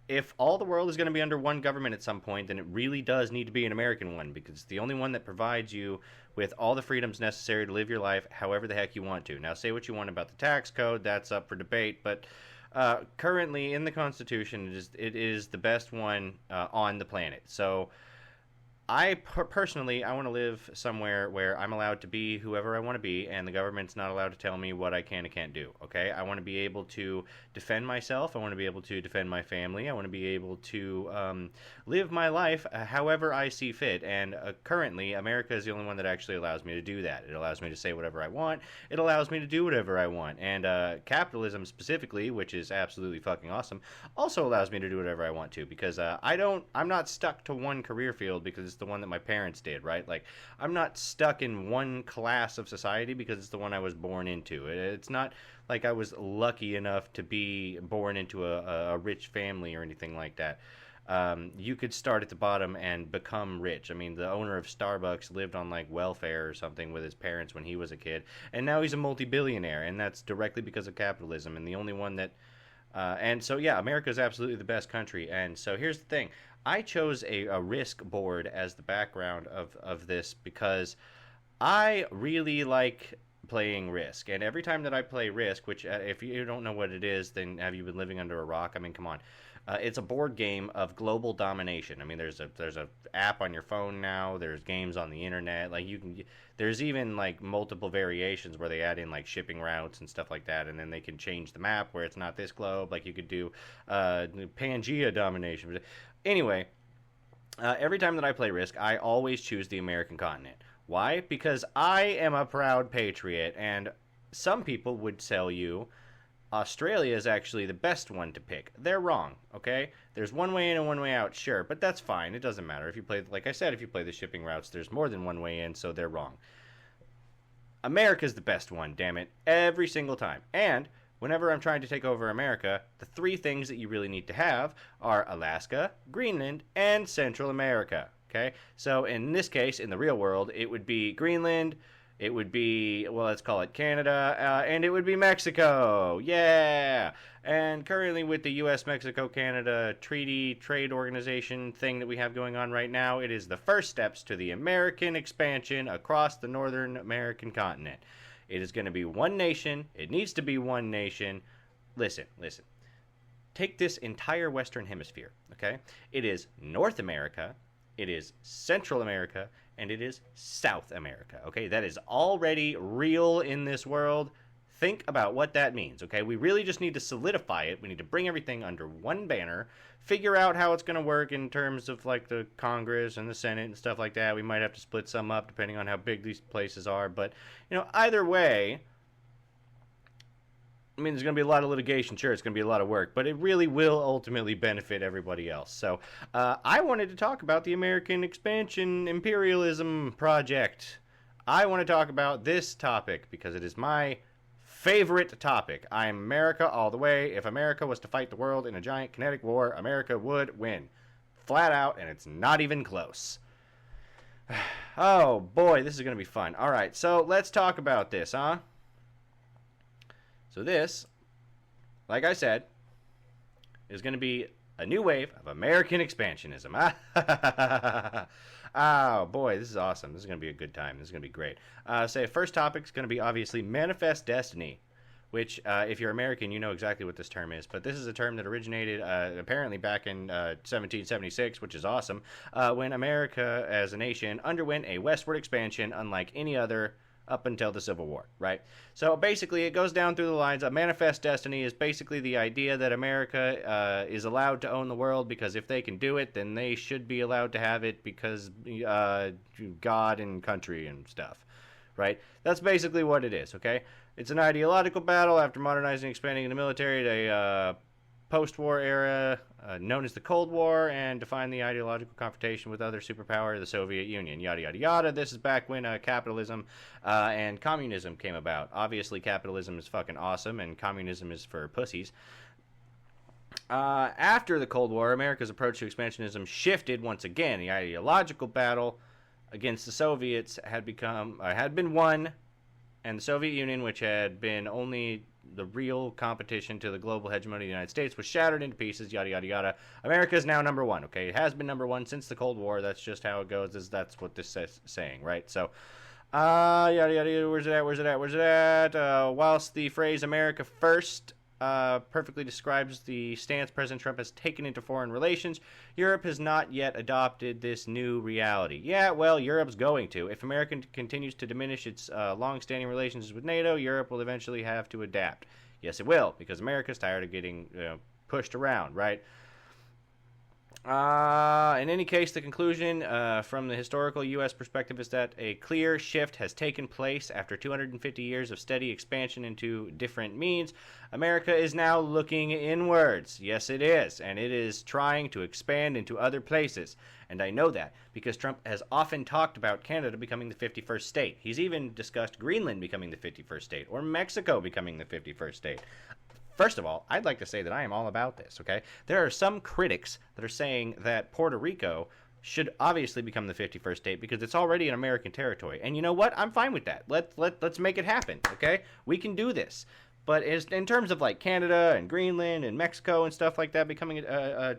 if all the world is going to be under one government at some point, then it really does need to be an American one because it's the only one that provides you with all the freedoms necessary to live your life however the heck you want to. Now, say what you want about the tax code, that's up for debate, but currently in the Constitution, it is the best one on the planet. So personally, I want to live somewhere where I'm allowed to be whoever I want to be, and the government's not allowed to tell me what I can and can't do. Okay, I want to be able to defend myself. I want to be able to defend my family. I want to be able to live my life however I see fit. And currently, America is the only one that actually allows me to do that. It allows me to say whatever I want. It allows me to do whatever I want. And capitalism specifically, which is absolutely fucking awesome, also allows me to do whatever I want to because I'm not stuck to one career field because it's the one that my parents did, right? Like, I'm not stuck in one class of society because it's the one I was born into. It's not like I was lucky enough to be born into a rich family or anything like that. You could start at the bottom and become rich. I mean, the owner of Starbucks lived on like welfare or something with his parents when he was a kid, and now he's a multi-billionaire, and that's directly because of capitalism. And the only one that and so, yeah, America is absolutely the best country. And so here's the thing. I chose a risk board as the background of this because I really like playing Risk. And every time that I play Risk, which if you don't know what it is, then have you been living under a rock? I mean, come on. It's a board game of global domination. I mean, there's a app on your phone now. There's games on the internet. Like there's even like multiple variations where they add in like shipping routes and stuff like that, and then they can change the map where it's not this globe. Like you could do Pangea domination. Anyway, every time that I play Risk, I always choose the American continent. Why? Because I am a proud patriot, and some people would tell you Australia is actually the best one to pick. They're wrong, okay? There's one way in and one way out, sure, but that's fine. It doesn't matter. If you play, like I said, if you play the shipping routes, there's more than one way in, so they're wrong. America's the best one, damn it, every single time. And whenever I'm trying to take over America, the three things that you really need to have are Alaska, Greenland, and Central America, okay? So in this case, in the real world, it would be Greenland, it would be, well, let's call it Canada, and it would be Mexico. Yeah! And currently with the U.S.-Mexico-Canada Treaty Trade Organization thing that we have going on right now, it is the first steps to the American expansion across the Northern American continent. It is going to be one nation. It needs to be one nation. Listen. Take this entire Western Hemisphere, okay? It is North America, it is Central America, and it is South America, okay? That is already real in this world. Think about what that means, okay? We really just need to solidify it. We need to bring everything under one banner, figure out how it's going to work in terms of, like, the Congress and the Senate and stuff like that. We might have to split some up depending on how big these places are. But, either way, I mean, there's going to be a lot of litigation. Sure, it's going to be a lot of work, but it really will ultimately benefit everybody else. So I wanted to talk about the American Expansion Imperialism Project. I want to talk about this topic because it is my favorite topic. I'm America all the way. If America was to fight the world in a giant kinetic war, America would win. Flat out, and it's not even close. Oh, boy, this is going to be fun. All right, so let's talk about this, huh? So this, like I said, is going to be a new wave of American expansionism. Oh, boy, this is awesome. This is going to be a good time. This is going to be great. First topic is going to be, obviously, manifest destiny, which, if you're American, you know exactly what this term is. But this is a term that originated, apparently, back in 1776, which is awesome, when America, as a nation, underwent a westward expansion unlike any other up until the Civil War, right? So basically it goes down through the lines. A manifest destiny is basically the idea that America is allowed to own the world because if they can do it, then they should be allowed to have it because God and country and stuff, right? That's basically what it is, okay? It's an ideological battle after modernizing and expanding the military to post-war era known as the Cold War and define the ideological confrontation with other superpower, the Soviet Union, yada, yada, yada. This is back when capitalism and communism came about. Obviously, capitalism is fucking awesome, and communism is for pussies. After the Cold War, America's approach to expansionism shifted once again. The ideological battle against the Soviets had been won, and the Soviet Union, which had been only the real competition to the global hegemony of the United States was shattered into pieces, yada, yada, yada. America is now number one, okay? It has been number one since the Cold War. That's just how it goes. That's what this is saying, right? So, yada, yada, yada, where's it at? Whilst the phrase America first perfectly describes the stance President Trump has taken into foreign relations, Europe has not yet adopted this new reality. Yeah, well, Europe's going to. If America continues to diminish its long-standing relations with NATO, Europe will eventually have to adapt. Yes, it will, because America's tired of getting pushed around, right? In any case, the conclusion from the historical U.S. perspective is that a clear shift has taken place after 250 years of steady expansion into different means. America is now looking inwards. Yes, it is. And it is trying to expand into other places. And I know that because Trump has often talked about Canada becoming the 51st state. He's even discussed Greenland becoming the 51st state or Mexico becoming the 51st state. First of all, I'd like to say that I am all about this, okay? There are some critics that are saying that Puerto Rico should obviously become the 51st state because it's already an American territory. And you know what? I'm fine with that. Let's make it happen, okay? We can do this. But in terms of like Canada and Greenland and Mexico and stuff like that becoming a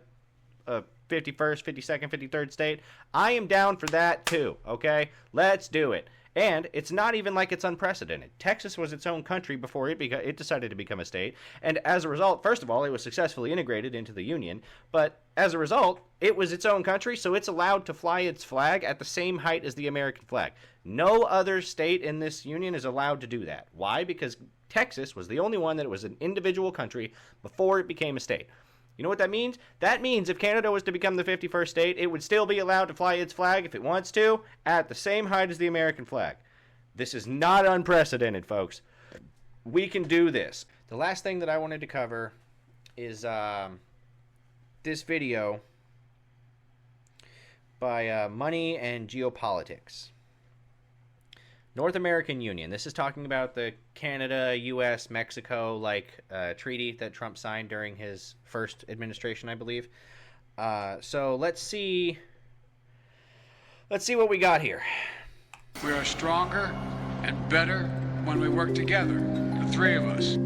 51st, 52nd, 53rd state, I am down for that too, okay? Let's do it. And it's not even like it's unprecedented. Texas was its own country before it decided to become a state. And as a result, first of all, it was successfully integrated into the Union. But as a result, it was its own country, so it's allowed to fly its flag at the same height as the American flag. No other state in this union is allowed to do that. Why? Because Texas was the only one that was an individual country before it became a state. You know what that means? That means if Canada was to become the 51st state, it would still be allowed to fly its flag, if it wants to, at the same height as the American flag. This is not unprecedented, folks. We can do this. The last thing that I wanted to cover is this video by Money and Geopolitics. North American Union. This is talking about the Canada, U.S., Mexico treaty that Trump signed during his first administration, I believe. So let's see what we got here. We are stronger and better when we work together, the three of us.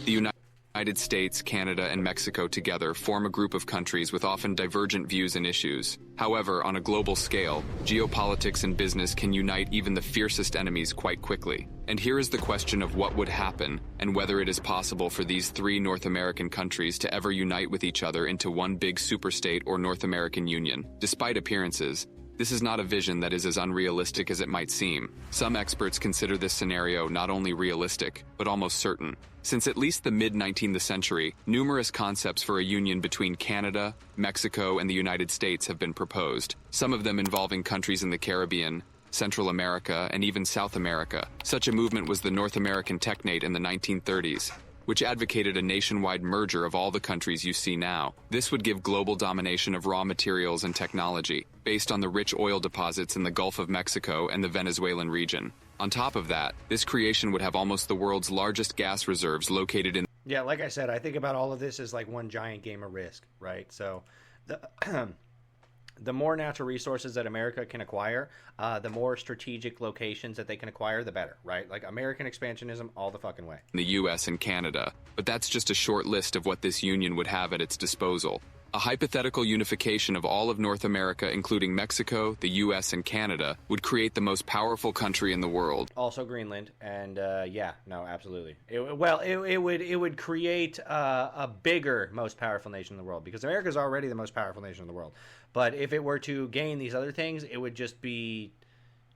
The United States, Canada, and Mexico together form a group of countries with often divergent views and issues. However, on a global scale, geopolitics and business can unite even the fiercest enemies quite quickly. And here is the question of what would happen and whether it is possible for these three North American countries to ever unite with each other into one big superstate or North American Union. Despite appearances, this is not a vision that is as unrealistic as it might seem. Some experts consider this scenario not only realistic, but almost certain. Since at least the mid-19th century, numerous concepts for a union between Canada, Mexico, and the United States have been proposed, some of them involving countries in the Caribbean, Central America, and even South America. Such a movement was the North American Technate in the 1930s, which advocated a nationwide merger of all the countries you see now. This would give global domination of raw materials and technology, based on the rich oil deposits in the Gulf of Mexico and the Venezuelan region. On top of that, this creation would have almost the world's largest gas reserves located in... Yeah, like I said, I think about all of this as like one giant game of Risk, right? So the more natural resources that America can acquire, the more strategic locations that they can acquire, the better, right? Like American expansionism all the fucking way. The U.S. and Canada. But that's just a short list of what this union would have at its disposal. A hypothetical unification of all of North America, including Mexico, the U.S., and Canada, would create the most powerful country in the world. Also Greenland, and yeah, no, absolutely. It would create a bigger, most powerful nation in the world, because America is already the most powerful nation in the world. But if it were to gain these other things, it would just be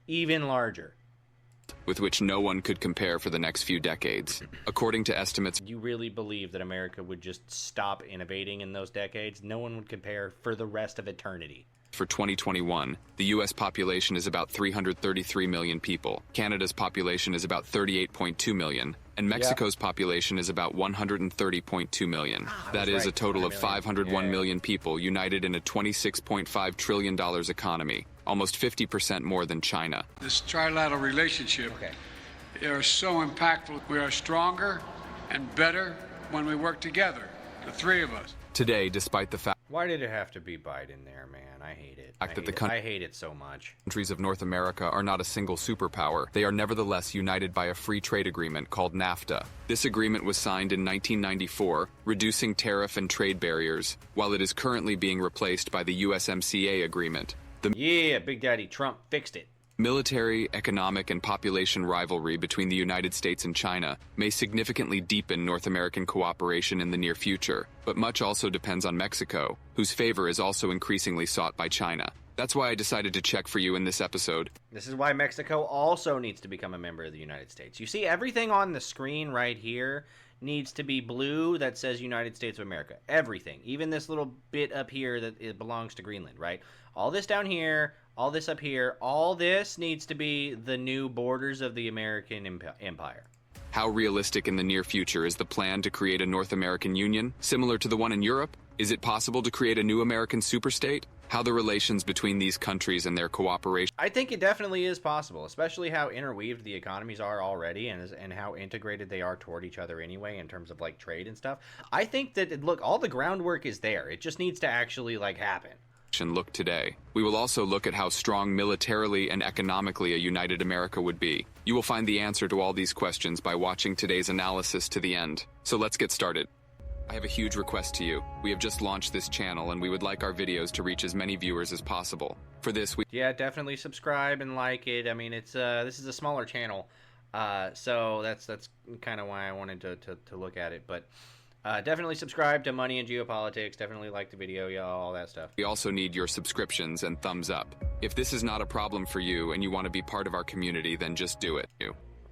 even larger. With which no one could compare for the next few decades. According to estimates... You really believe that America would just stop innovating in those decades? No one would compare for the rest of eternity. For 2021, the U.S. population is about 333 million people. Canada's population is about 38.2 million. And Mexico's population is about 130.2 million. That is a total of 501 million people united in a $26.5 trillion economy. Almost 50% more than China. This trilateral relationship is so impactful. We are stronger and better when we work together the three of us. Today, despite the fact Why did it have to be Biden there, man? I hate it. I hate it so much. countries of North America are not a single superpower, they are nevertheless united by a free trade agreement called NAFTA. This agreement was signed in 1994, reducing tariff and trade barriers, while it is currently being replaced by the USMCA agreement. Yeah, Big Daddy Trump fixed it. Military, economic, and population rivalry between the United States and China may significantly deepen North American cooperation in the near future, but much also depends on Mexico, whose favor is also increasingly sought by China. That's why I decided to check for you in this episode. This is why Mexico also needs to become a member of the United States. You see, everything on the screen right here needs to be blue that says United States of America. Everything. Even this little bit up here that it belongs to Greenland, right? All this down here, all this up here, all this needs to be the new borders of the American empire. How realistic in the near future is the plan to create a North American Union, similar to the one in Europe? Is it possible to create a new American superstate? How the relations between these countries and their cooperation... I think it definitely is possible, especially how interweaved the economies are already and how integrated they are toward each other anyway in terms of like trade and stuff. I think that, look, all the groundwork is there. It just needs to actually like happen. Look today. We will also look at how strong militarily and economically a united America would be. You will find the answer to all these questions by watching today's analysis to the end. So let's get started. I have a huge request to you. We have just launched this channel and we would like our videos to reach as many viewers as possible. For this, Yeah, definitely subscribe and like it. I mean, it's this is a smaller channel. So that's kind of why I wanted to look at it, but definitely subscribe to Money and Geopolitics. Definitely like the video, y'all, all that stuff. We also need your subscriptions and thumbs up. If this is not a problem for you and you want to be part of our community, then just do it.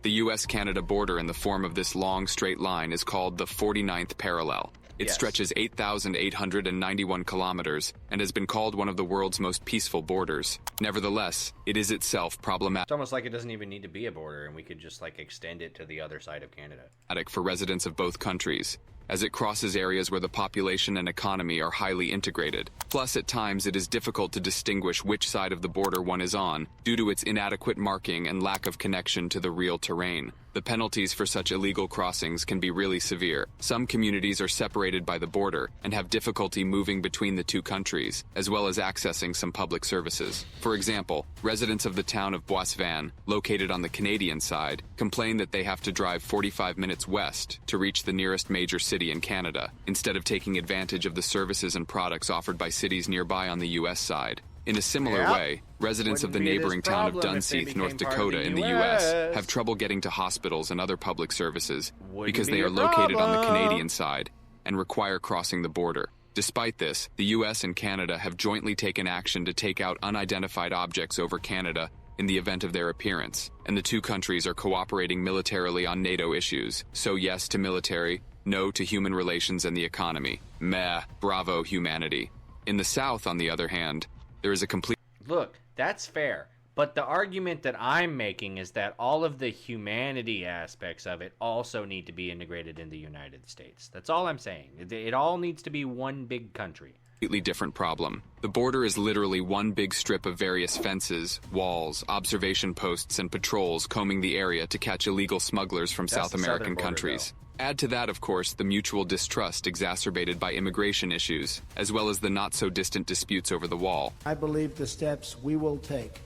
The US-Canada border in the form of this long straight line is called the 49th parallel. It stretches 8,891 kilometers and has been called one of the world's most peaceful borders. Nevertheless, it is itself problematic. It's almost like it doesn't even need to be a border and we could just like extend it to the other side of Canada. For residents of both countries, as it crosses areas where the population and economy are highly integrated. Plus, at times, it is difficult to distinguish which side of the border one is on, due to its inadequate marking and lack of connection to the real terrain. The penalties for such illegal crossings can be really severe. Some communities are separated by the border and have difficulty moving between the two countries, as well as accessing some public services. For example, residents of the town of Boissevain, located on the Canadian side, complain that they have to drive 45 minutes west to reach the nearest major city in Canada, instead of taking advantage of the services and products offered by cities nearby on the U.S. side. In a similar way, residents of the neighboring town of Dunseith, North Dakota in the U.S. have trouble getting to hospitals and other public services because they are located on the Canadian side and require crossing the border. Despite this, the U.S. and Canada have jointly taken action to take out unidentified objects over Canada in the event of their appearance, and the two countries are cooperating militarily on NATO issues. So yes to military, no to human relations and the economy. Meh, bravo humanity. In the South, on the other hand, there is a complete... Look, that's fair. But the argument that I'm making is that all of the humanity aspects of it also need to be integrated in the United States. That's all I'm saying. It all needs to be one big country. Completely different problem. The border is literally one big strip of various fences, walls, observation posts, and patrols combing the area to catch illegal smugglers from South American countries. Add to that, of course, the mutual distrust exacerbated by immigration issues, as well as the not-so-distant disputes over the wall. I believe the steps we will take,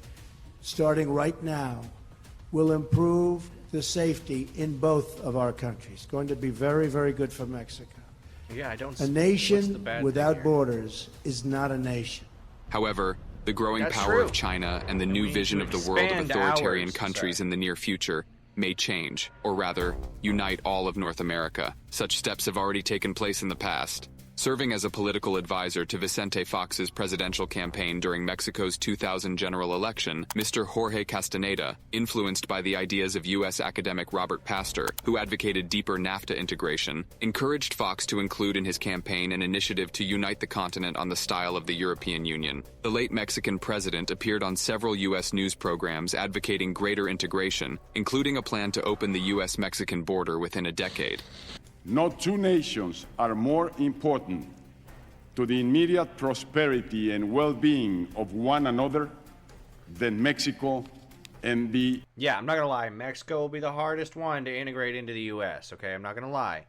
starting right now, will improve the safety in both of our countries. It's going to be very, very good for Mexico. Yeah, I don't. A nation without borders is not a nation. However, the growing power of China and the new vision of the world of authoritarian countries in the near future may change, or rather, unite all of North America. Such steps have already taken place in the past. Serving as a political advisor to Vicente Fox's presidential campaign during Mexico's 2000 general election, Mr. Jorge Castaneda, influenced by the ideas of U.S. academic Robert Pastor, who advocated deeper NAFTA integration, encouraged Fox to include in his campaign an initiative to unite the continent on the style of the European Union. The late Mexican president appeared on several U.S. news programs advocating greater integration, including a plan to open the U.S.-Mexican border within a decade. No two nations are more important to the immediate prosperity and well-being of one another than Mexico and the... Yeah, I'm not going to lie. Mexico will be the hardest one to integrate into the U.S., okay? I'm not going to lie.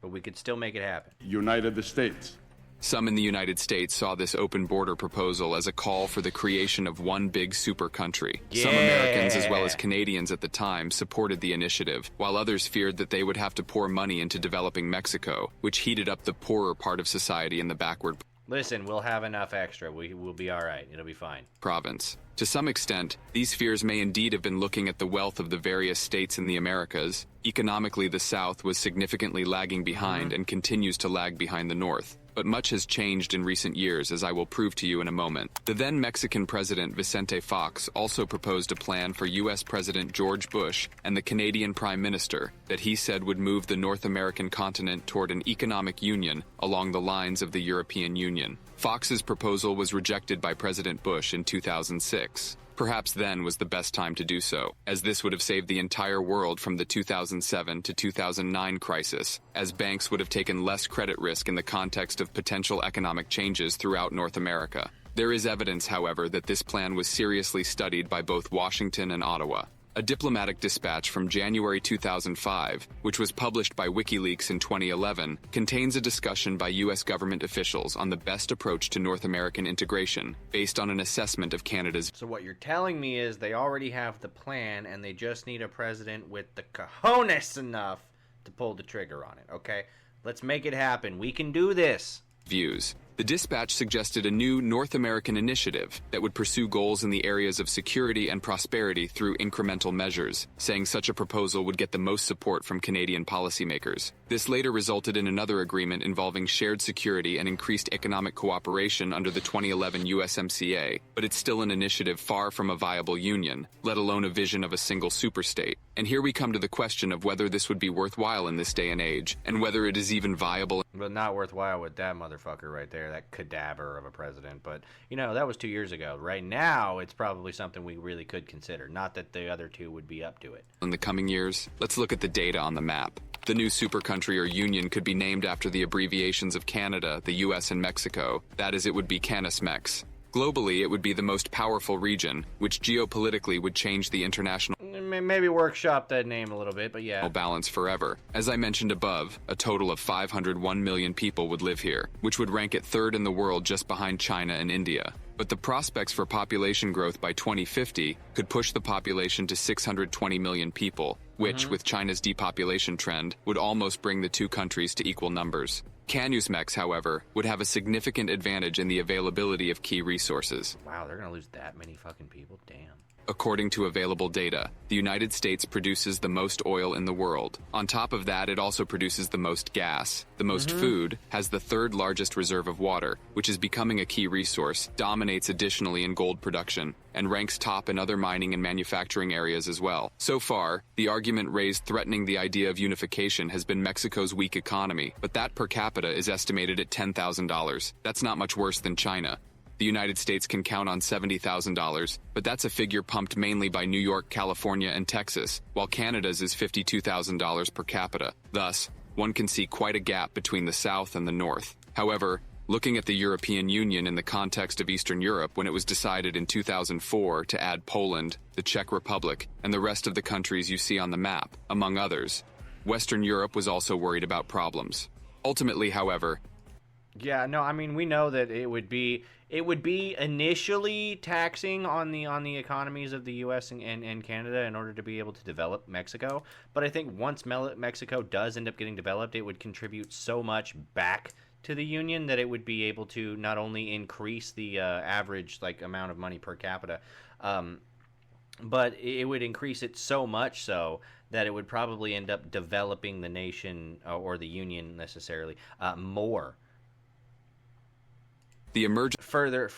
but we could still make it happen. United States. Some in the United States saw this open border proposal as a call for the creation of one big super country. Some Americans, as well as Canadians at the time, supported the initiative, while others feared that they would have to pour money into developing Mexico, which heated up the poorer part of society in the backward Listen, we'll have enough extra. We'll be all right. It'll be fine. province. To some extent, these fears may indeed have been looking at the wealth of the various states in the Americas. Economically, the South was significantly lagging behind and continues to lag behind the North. But much has changed in recent years, as I will prove to you in a moment. The then Mexican President Vicente Fox also proposed a plan for U.S. President George Bush and the Canadian Prime Minister that he said would move the North American continent toward an economic union along the lines of the European Union. Fox's proposal was rejected by President Bush in 2006. Perhaps then was the best time to do so, as this would have saved the entire world from the 2007 to 2009 crisis, as banks would have taken less credit risk in the context of potential economic changes throughout North America. There is evidence, however, that this plan was seriously studied by both Washington and Ottawa. A diplomatic dispatch from January 2005, which was published by WikiLeaks in 2011, contains a discussion by U.S. government officials on the best approach to North American integration, based on an assessment of Canada's. So what you're telling me is they already have the plan, and they just need a president with the cojones enough to pull the trigger on it, okay? Let's make it happen. We can do this. Views. The dispatch suggested a new North American initiative that would pursue goals in the areas of security and prosperity through incremental measures, saying such a proposal would get the most support from Canadian policymakers. This later resulted in another agreement involving shared security and increased economic cooperation under the 2011 USMCA, but it's still an initiative far from a viable union, let alone a vision of a single superstate. And here we come to the question of whether this would be worthwhile in this day and age, and whether it is even viable. But not worthwhile with that motherfucker right there, that cadaver of a president. But, you know, that was 2 years ago. Right now, it's probably something we really could consider. Not that the other two would be up to it. In the coming years, let's look at the data on the map. The new supercountry or union could be named after the abbreviations of Canada, the US, and Mexico. That is, it would be CANISMEX. Globally, it would be the most powerful region, which geopolitically would change the international Maybe workshop that name a little bit, but yeah. balance forever. As I mentioned above, a total of 501 million people would live here, which would rank it third in the world just behind China and India. But the prospects for population growth by 2050 could push the population to 620 million people, which, with China's depopulation trend, would almost bring the two countries to equal numbers. CANISMEX, however, would have a significant advantage in the availability of key resources. Wow, they're gonna lose that many fucking people? Damn. According to available data, the United States produces the most oil in the world. On top of that, it also produces the most gas, the most food, has the third largest reserve of water, which is becoming a key resource, dominates additionally in gold production, and ranks top in other mining and manufacturing areas as well. So far, the argument raised threatening the idea of unification has been Mexico's weak economy, but that per capita is estimated at $10,000. That's not much worse than China. The United States can count on $70,000, but that's a figure pumped mainly by New York, California, and Texas, while Canada's is $52,000 per capita. Thus, one can see quite a gap between the South and the North. However, looking at the European Union in the context of Eastern Europe when it was decided in 2004 to add Poland, the Czech Republic, and the rest of the countries you see on the map, among others, Western Europe was also worried about problems. Ultimately, however, Yeah, no, I mean, we know that it would be initially taxing on the economies of the U.S. and Canada in order to be able to develop Mexico. But I think once Mexico does end up getting developed, it would contribute so much back to the union that it would be able to not only increase the average amount of money per capita, but it would increase it so much so that it would probably end up developing the nation or the union necessarily more. the emergence Further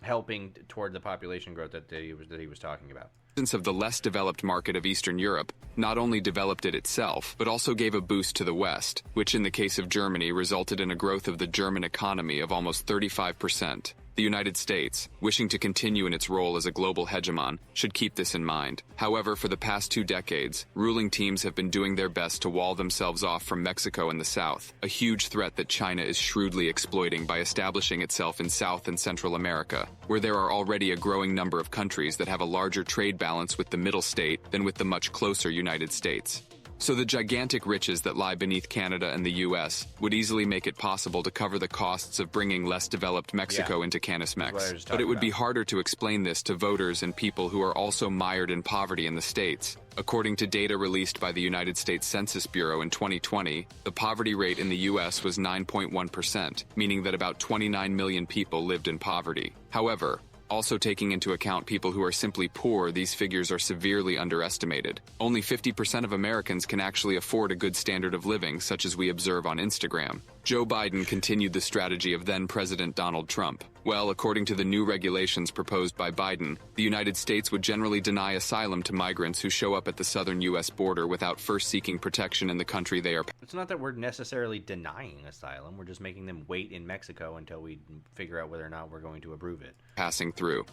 helping toward the population growth that he was talking about. of the less developed market of Eastern Europe not only developed it itself, but also gave a boost to the West, which in the case of Germany resulted in a growth of the German economy of almost 35%. The United States, wishing to continue in its role as a global hegemon, should keep this in mind. However, for the past 2 decades, ruling teams have been doing their best to wall themselves off from Mexico in the south, a huge threat that China is shrewdly exploiting by establishing itself in South and Central America, where there are already a growing number of countries that have a larger trade balance with the middle state than with the much closer United States. So the gigantic riches that lie beneath Canada and the U.S. would easily make it possible to cover the costs of bringing less developed Mexico into CanadaMex. But it would be harder to explain this to voters and people who are also mired in poverty in the states. According to data released by the United States Census Bureau in 2020, the poverty rate in the U.S. was 9.1%, meaning that about 29 million people lived in poverty. However, also taking into account people who are simply poor, these figures are severely underestimated. Only 50% of Americans can actually afford a good standard of living, such as we observe on Instagram. Joe Biden continued the strategy of then-President Donald Trump. Well, according to the new regulations proposed by Biden, the United States would generally deny asylum to migrants who show up at the southern U.S. border without first seeking protection in the country they are. It's not that we're necessarily denying asylum. We're just making them wait in Mexico until we figure out whether or not we're going to approve it. Passing through.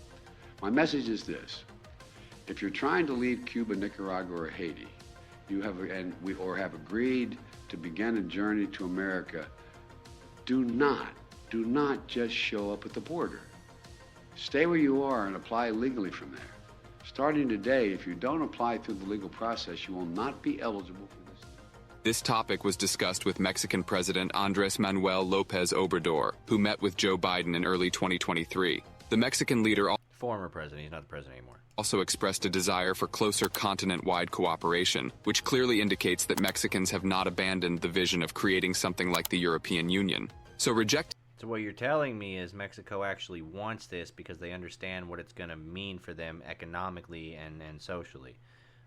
My message is this. If you're trying to leave Cuba, Nicaragua, or Haiti, or have agreed to begin a journey to America, do not just show up at the border. Stay where you are and apply legally from there. Starting today, if you don't apply through the legal process, you will not be eligible for this. This topic was discussed with Mexican President Andrés Manuel López Obrador, who met with Joe Biden in early 2023. The Mexican leader Former president, he's not the president anymore. Also expressed a desire for closer continent-wide cooperation, which clearly indicates that Mexicans have not abandoned the vision of creating something like the European Union. So what you're telling me is Mexico actually wants this because they understand what it's going to mean for them economically and socially.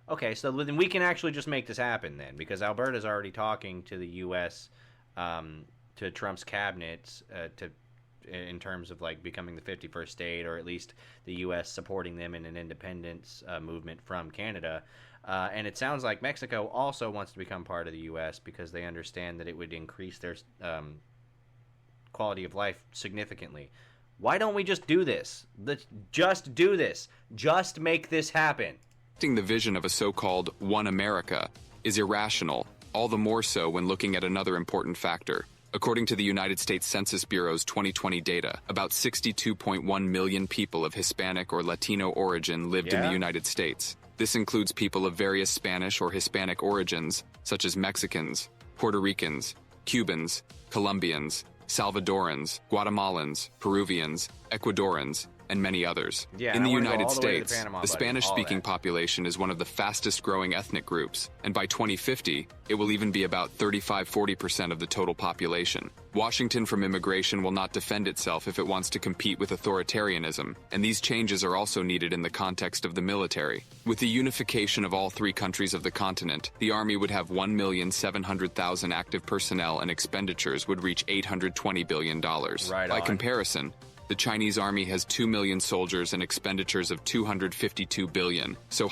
Okay, so then we can actually just make this happen then, because Alberta's already talking to the U.S., to Trump's cabinets, in terms of like becoming the 51st state, or at least the U.S. supporting them in an independence movement from Canada. And it sounds like Mexico also wants to become part of the U.S. because they understand that it would increase their quality of life significantly. Why don't we just do this? Let's just do this. Just make this happen. The vision of a so-called One America is irrational, all the more so when looking at another important factor. According to the United States Census Bureau's 2020 data, about 62.1 million people of Hispanic or Latino origin lived in the United States. This includes people of various Spanish or Hispanic origins, such as Mexicans, Puerto Ricans, Cubans, Colombians, Salvadorans, Guatemalans, Peruvians, Ecuadorians, and many others. Yeah, in the United States, the Spanish-speaking population is one of the fastest-growing ethnic groups, and by 2050, it will even be about 35–40% of the total population. Washington from immigration will not defend itself if it wants to compete with authoritarianism, and these changes are also needed in the context of the military. With the unification of all three countries of the continent, the Army would have 1,700,000 active personnel and expenditures would reach $820 billion. By comparison, the Chinese army has 2 million soldiers and expenditures of $252 billion. So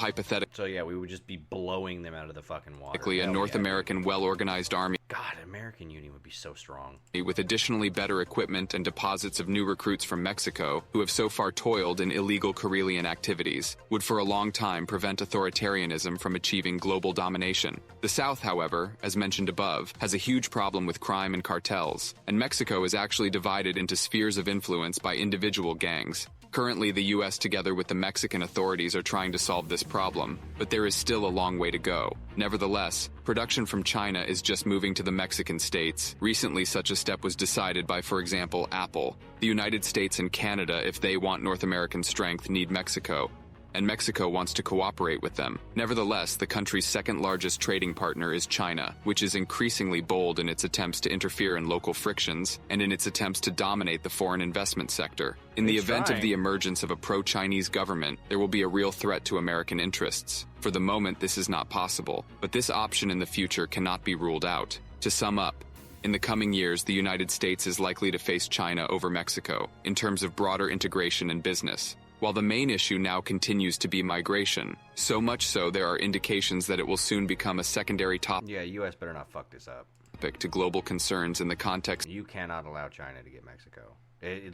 yeah, we would just be blowing them out of the fucking water. A North American well-organized army. God, American Union would be so strong. With additionally better equipment and deposits of new recruits from Mexico, who have so far toiled in illegal Karelian activities, would for a long time prevent authoritarianism from achieving global domination. The South, however, as mentioned above, has a huge problem with crime and cartels, and Mexico is actually divided into spheres of influence by individual gangs. Currently, the U.S. together with the Mexican authorities are trying to solve this problem, but there is still a long way to go. Nevertheless, production from China is just moving to the Mexican states. Recently, such a step was decided by, for example, Apple. The United States and Canada, if they want North American strength, need Mexico, and Mexico wants to cooperate with them. Nevertheless, the country's second-largest trading partner is China, which is increasingly bold in its attempts to interfere in local frictions and in its attempts to dominate the foreign investment sector. In the event of the emergence of a pro-Chinese government, there will be a real threat to American interests. For the moment, this is not possible, but this option in the future cannot be ruled out. To sum up, in the coming years, the United States is likely to face China over Mexico in terms of broader integration and business. While the main issue now continues to be migration, so much so there are indications that it will soon become a secondary topic. Yeah, U.S. better not fuck this up. To global concerns in the context. You cannot allow China to get Mexico.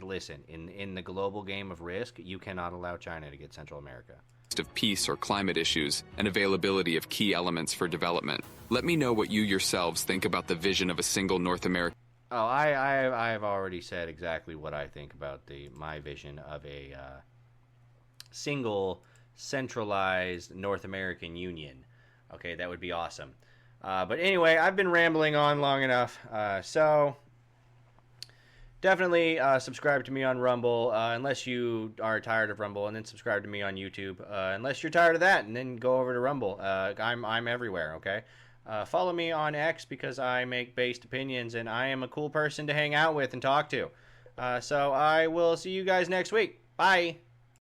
Listen, in the global game of risk, you cannot allow China to get Central America. Of peace or climate issues and availability of key elements for development. Let me know what you yourselves think about the vision of a single North American. Oh, I've already said exactly what I think about my vision of a single centralized North American Union. Okay, that would be awesome. But anyway, I've been rambling on long enough. So definitely subscribe to me on Rumble, unless you are tired of Rumble, and then subscribe to me on YouTube, unless you're tired of that, and then go over to Rumble. I'm everywhere, okay? Follow me on X because I make based opinions, and I am a cool person to hang out with and talk to. So I will see you guys next week. Bye!